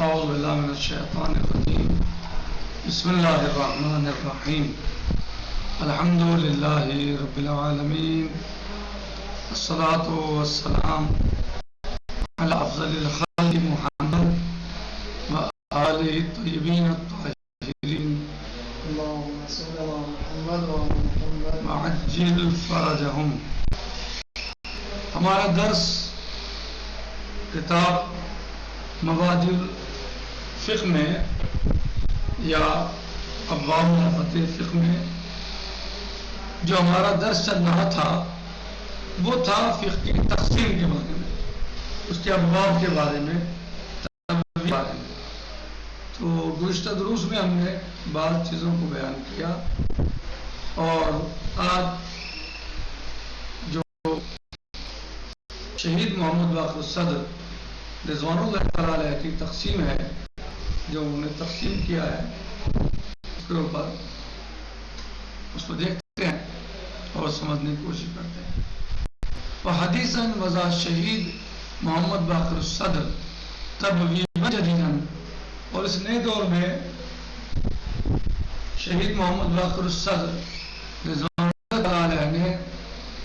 اعوذ باللہ من الشیطان الرجیم بسم اللہ الرحمن الرحیم الحمد للہ رب العالمین الصلاۃ والسلام علی افضل الخلق محمد وآلہ الطیبین الطاہرین اللهم صل على محمد وعلى محمد وعجل فرجہم۔ ہمارا درس کتاب مواد الفقہ میں یا ابواب معرفت فقہ میں جو ہمارا درس چل رہا تھا وہ تھا فقہ کی تقسیم کے بارے میں، اس کے ابواب کے بارے میں، بارے میں۔ تو گزشتہ دروس میں ہم نے بعض چیزوں کو بیان کیا اور آج جو شہید محمد باقر الصدر رضوان اللہ تعالیٰ علیہ کی تقسیم ہے، جو انہوں نے تقسیم کیا ہے، اس کے اوپر اس کو دیکھتے ہیں اور سمجھنے کی کوشش کرتے ہیں۔ وحدیثاً وذا شہید محمد باقر الصدر تبویبا جدیداً، اور اس نئے دور میں شہید محمد باقر الصدر رضوان اللہ تعالیٰ علیہ نے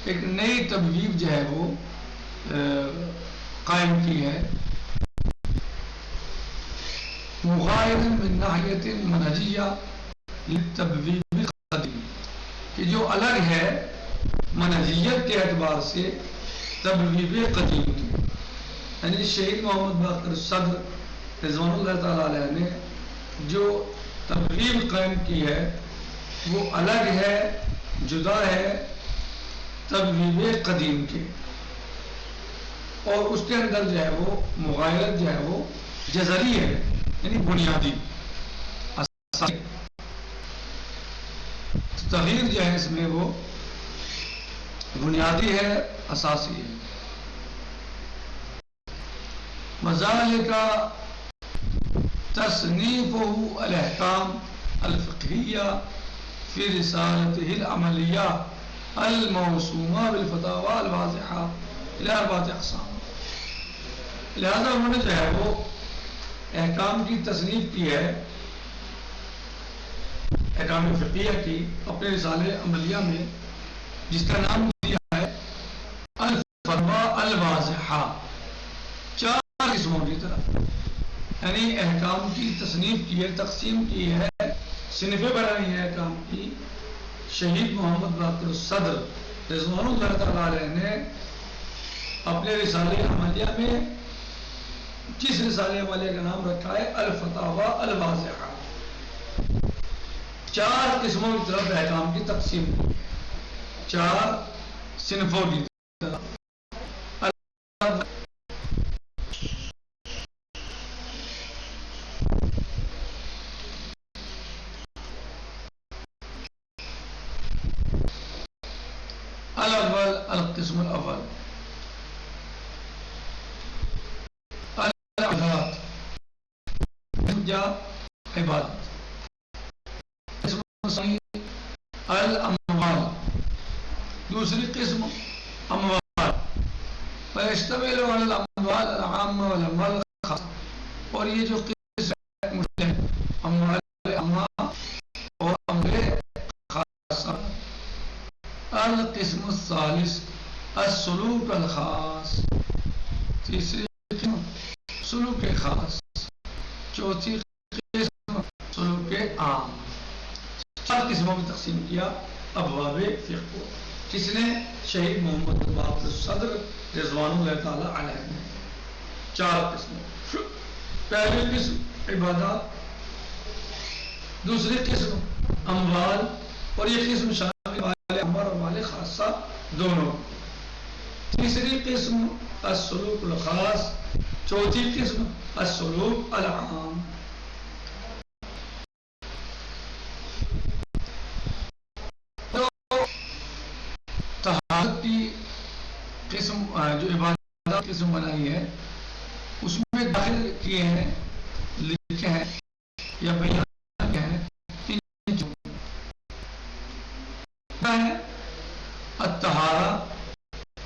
ایک نئی تبویب جو ہے وہ قائم کی ہے، مغایر من ناحیت منہجیہ للتبویب القدیم، کہ جو الگ ہے منہجیت کے اعتبار سے تبویب قدیم کی، یعنی شہید محمد باقر الصدر رضوان اللہ تعالیٰ علیہ نے جو تبویب قائم کی ہے وہ الگ ہے، جدا ہے تبویب قدیم کے، اور اس کے اندر جو ہے وہ مغایرت جو ہے وہ جذری ہے، یعنی بنیادی تغیر جو ہے اس میں وہ بنیادی ہے، اساسی ہے۔ وذالک تصنیفہ الاحکام الفقہیہ فی رسالتہ العملیہ الموسومہ بالفتاوی الواضحہ الی اربعۃ اقسام۔ لہذا انہوں نے جو ہے وہ احکام کی تصنیف کی ہے، احکام فقہیہ کی اپنے رسالے عملیہ میں، جس کا نام دیا ہے الفتویٰ الواضحہ، 4 قسموں کی طرف، یعنی احکام کی تصنیف کی ہے، تقسیم کی ہے، صنفیں بنائی ہیں احکام کی شہید محمد باقر الصدر رضوان اللہ تعالیٰ علیہ نے اپنے رسالے عملیہ میں، جس رسالے والے کا نام رکھا ہے الفتاویٰ الواضحہ۔ 4 قسموں کی طرف احکام کی تقسیم، 4 صنفوں کی طرف۔ الاول القسم الاول یا عبادت، الاموال، دوسری قسم اموال، ويشتمل على الاموال العامة والاموال الخاصة، اور یہ جو قسم ہے اموال عامة اور اموال خاصة۔ القسم الثالث السلوک الخاص، تیسری قسم سلوک خاص، چوتھی قسم سلوک عام۔ 4 قسموں میں تقسیم کیا ابواب فقہ کو، کس نے؟ شہید محمد باقر الصدر رضوان اللہ تعالیٰ علیہ نے۔ 4 قسم، پہلی قسم عبادات، دوسری قسم اموال، اور یہ قسم شامل مال عامر اور مال خاصہ دونوں، تیسری قسم السلوک الخاص، چوتھی قسم السلوک العام۔ تو طہارت کی قسم جو عبادات قسم بنائی ہے اس میں داخل کیے ہیں، لکھے ہیں یا بیان کیا ہے، 3 جملے ہے: الطہارہ،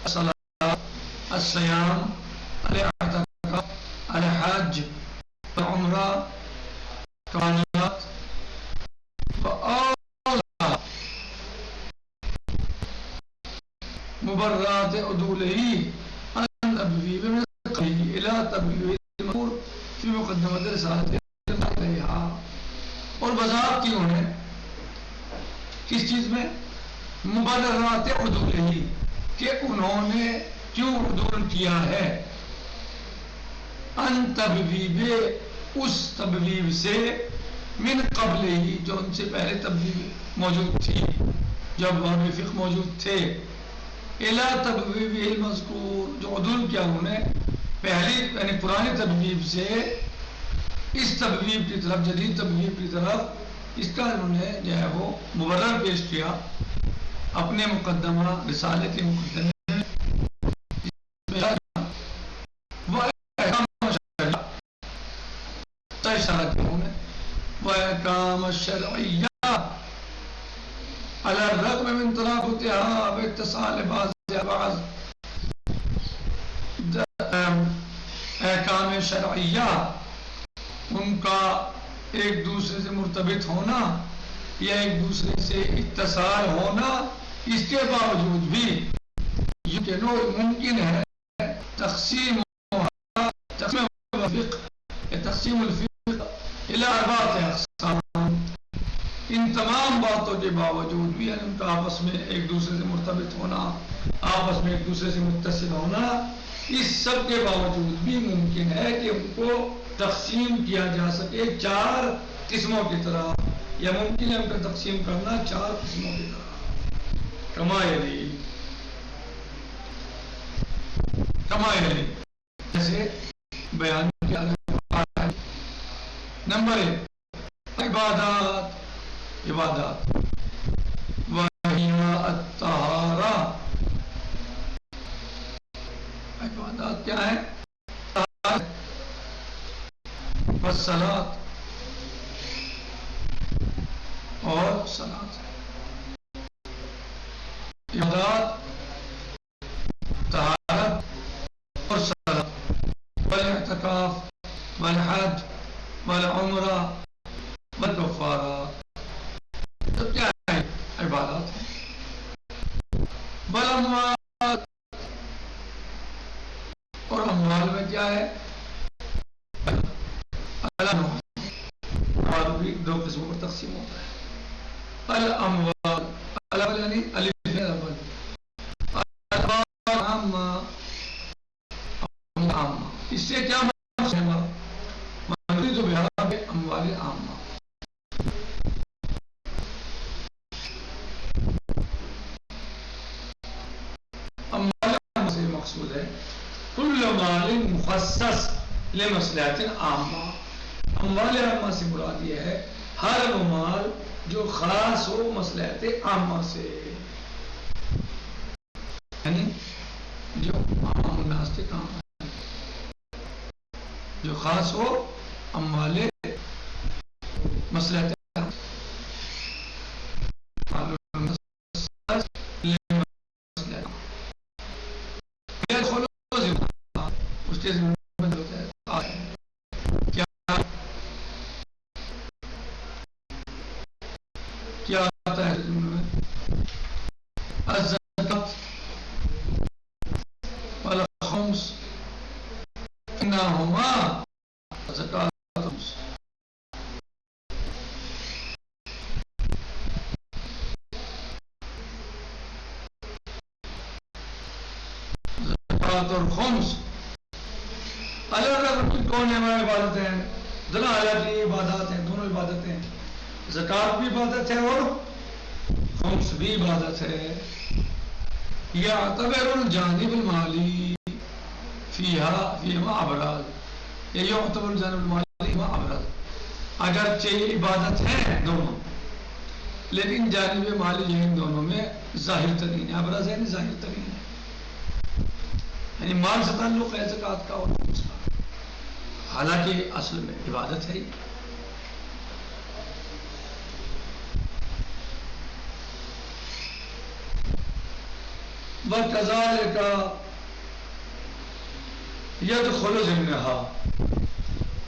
الصلاۃ، الصیام، الاعتکاف، الحج، الى تبویب المذکور فی مقدمۃ رسالۃ علیہا، اور وضاحت کی انہوں نے کس چیز میں؟ مبررات عدول ہی، کہ انہوں نے کیوں عدول کیا ہے، ان تبویب، اس تبویب سے، من قبل ہی، جو ان سے پہلے تبویب موجود تھی، جو ابواب فقہ موجود تھے، الی تبویب المذکور، جو عدول کیا انہوں نے پہلی یعنی پرانی تبویب سے اس تبویب کی طرف، جدید تبویب کی طرف، اس کا انہوں نے جو ہے وہ مبرر پیش کیا اپنے مقدمہ رسالے کے مقدمے وہ اشارہ کیا انہوں نے، وہ احکام الشرعیہ علی الرغم من ترابطها باتصال بعض احکام شرعیہ، ان کا ایک دوسرے سے مرتبط ہونا یا ایک دوسرے سے اتصال ہونا، اس کے باوجود بھی یہ ممکن ہے تقسیم الفقہ الی اربعۃ اقسام، ان تمام باتوں کے باوجود بھی، یعنی ان کا آپس میں ایک دوسرے سے مرتبط ہونا، آپس میں ایک دوسرے سے متصل ہونا، اس سب کے باوجود بھی ممکن ہے کہ ان کو تقسیم کیا جا سکے چار قسموں کی طرح، یا ممکن ہے ان کا تقسیم کرنا چار قسموں کی طرح، کما یلی جیسے بیان کیا گیا ہے۔ نمبر ایک، عبادات وہی الطہارہ، عبادات کیا ہے؟ والصلاۃ، اور صلاۃ، عبادات، طہارت اور صلاۃ، والاعتکاف والحج والعمرہ والکفارہ، سب کیا ہے؟ عبادات ہیں۔ والاموال، اور اموال میں کیا ہے؟ اموال بھی دو قسموں پر تقسیم ہوتا ہے، الاموال، الاموال یعنی الف الاول، الاموال عامہ، عامہ، اس سے کیا مقصد ہے؟ منظور بہار اموال عامہ، اموال عامہ سے مقصود ہے کل مال مخصص لمصلحت عامہ، اموال عامہ سے مراد یہ ہے ہر وہ مال جو خاص ہو مصلحت عامہ سے، یعنی جو عام الناس کے کام ہے، جو خاص ہو اموال مصلحت اس کے کیا آتا ہے الزکوۃ والخمس، انہما زکوۃ والخمس، زکوۃ اور خمس الگ الگ کون ہماری عبادتیں ہیں، دونوں الگ عبادات ہیں، دونوں عبادتیں ہیں، زکوٰۃ بھی عبادت ہے اور خمس بھی عبادت ہے۔ یعتبر الجانب المالی فیہما ابراز، یہ یعتبر الجانب المالی فیہما ابراز، اگرچہ یہ عبادت ہے دونوں، لیکن جانب مالی جو ان دونوں میں ظاہر ترین ہے، ابرز ہے ظاہر ترین ہے، یعنی مال سے تعلق ہے زکوٰۃ کا اور خمس کا، حالانکہ اصل میں عبادت ہے ہی۔ وَكَذَلِكَ يَدْخُلُ ضِمْنَهَا،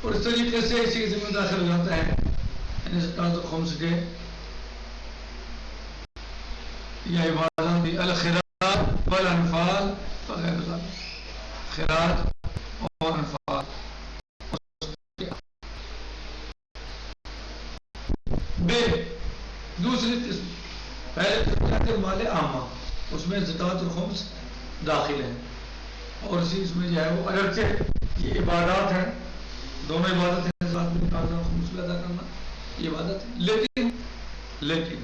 اور اس طریقے سے اسی ضمن داخل ہو جاتا ہے، یعنی زکوٰۃ و خمس کے یا عبادات الخراج والانفال وغیرہ، خراج اور انفاق. بے دوسری قسم، پہلے قسم کہتے ہیں مال عامہ، اس میں زکوٰۃ الخمس داخل ہے، اور اسی اس میں جو ہے وہ اگرچہ یہ عبادات ہیں، دونوں عبادت ہیں، زکوٰۃ بھی نکالنا اور خمس بھی ادا کرنا، یہ عبادت ہے، لیکن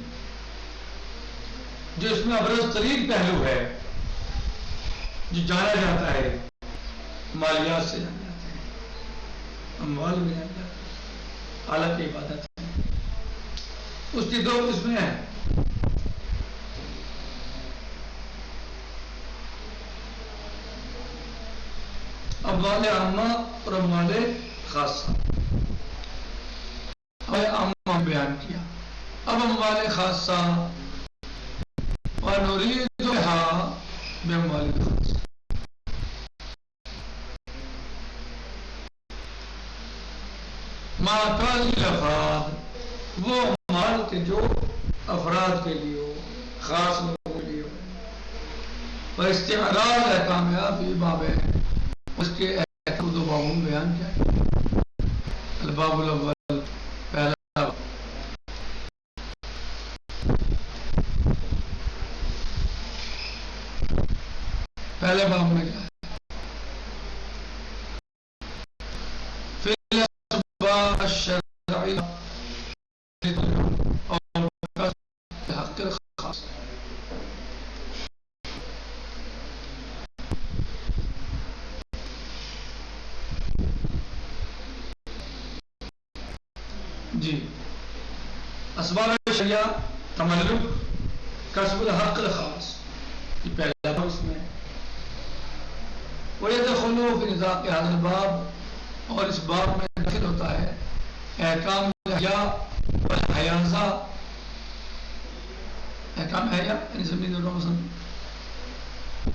جو اس میں ابرز ترین پہلو ہے، جو جانا جاتا ہے، مالیات سے جانا جاتا ہے، اموال میں جانا جاتا ہے، اعلیٰ کی عبادت ہے. اس کی دو قسمیں ہیں، اموال عامہ اور اموال خاصہ. عامہ بیان کیا، اب اموال خاصہ وَنُرِيدُهَا بِأَمْوَالِ الْخَاصَّةِ. ما کان للافراد، وہ مال کے جو افراد کے لیے ہو، خاص لوگوں کے لیے ہو، اور استعراض ہے کامیابی باب ہے، اس کے دو بابوں میں بیان کیا. الباب الاول، پہلا باب، پہلے باب میں کیا ہے؟ فی الاسباب الشرعیہ اور حق الخاص. جی، اسباب شریعہ تملک کسب الحق الخاص، یہ پہلا باب اس میں ہے. وَيَدْخُلُ فِي نِطَاقِ هَذَا الْبَابِ، اور اس باب میں داخل ہوتا ہے احکام احیا والحیازہ. احکام احیا یعنی زمینوں کا مثلا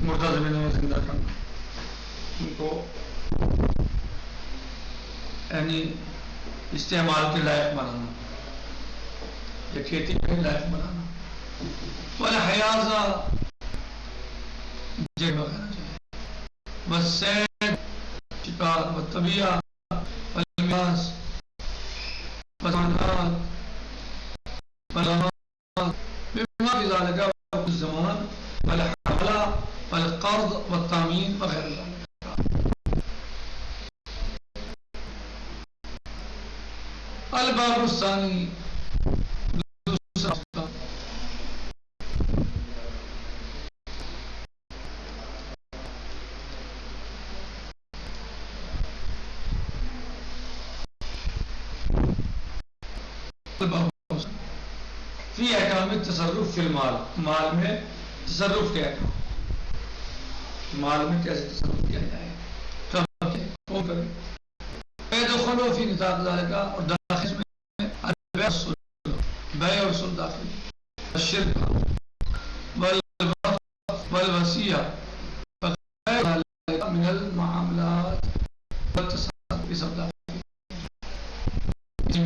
مردہ زمینوں میں زندہ کرنا، ان کو یعنی استعمال کے لائق بنانا یا کھیتی کے لائق بنانا. والحیازہ جگہ وغیرہ جو ہے، والسید شکار، والطبیعہ، والمیراث، والزمانات، والغمات، بما فی ذالک الزمان، والحوالہ، والقرض، والتامین وغیرہ ذالک. الباب الثانی، دوسرا فی احکام تصرف فی المال، مال میں تصرف کے احکام، مال میں کیسے تصرف کیا جائے، کب کون کرے. يدخل فی نطاق ذالک، اور داخل میں البیع والسلع، بیع اور سلع داخل، الشرک والوقف والوصیہ وغیرہ ذالک من المعاملات والتصرف، یہ سب داخل.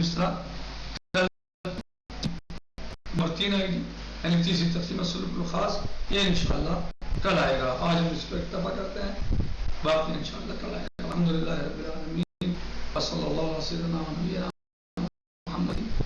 اس طرح تین آئی ڈی یعنی تیسری تقسیم السلوک الخاص، یہ انشاءاللہ کل آئے گا. آج ہم اس پر اکتفا کرتے ہیں، باقی انشاءاللہ کل آئے گا. الحمدللہ رب العالمین، وصلی اللہ علیہ وسلم محمد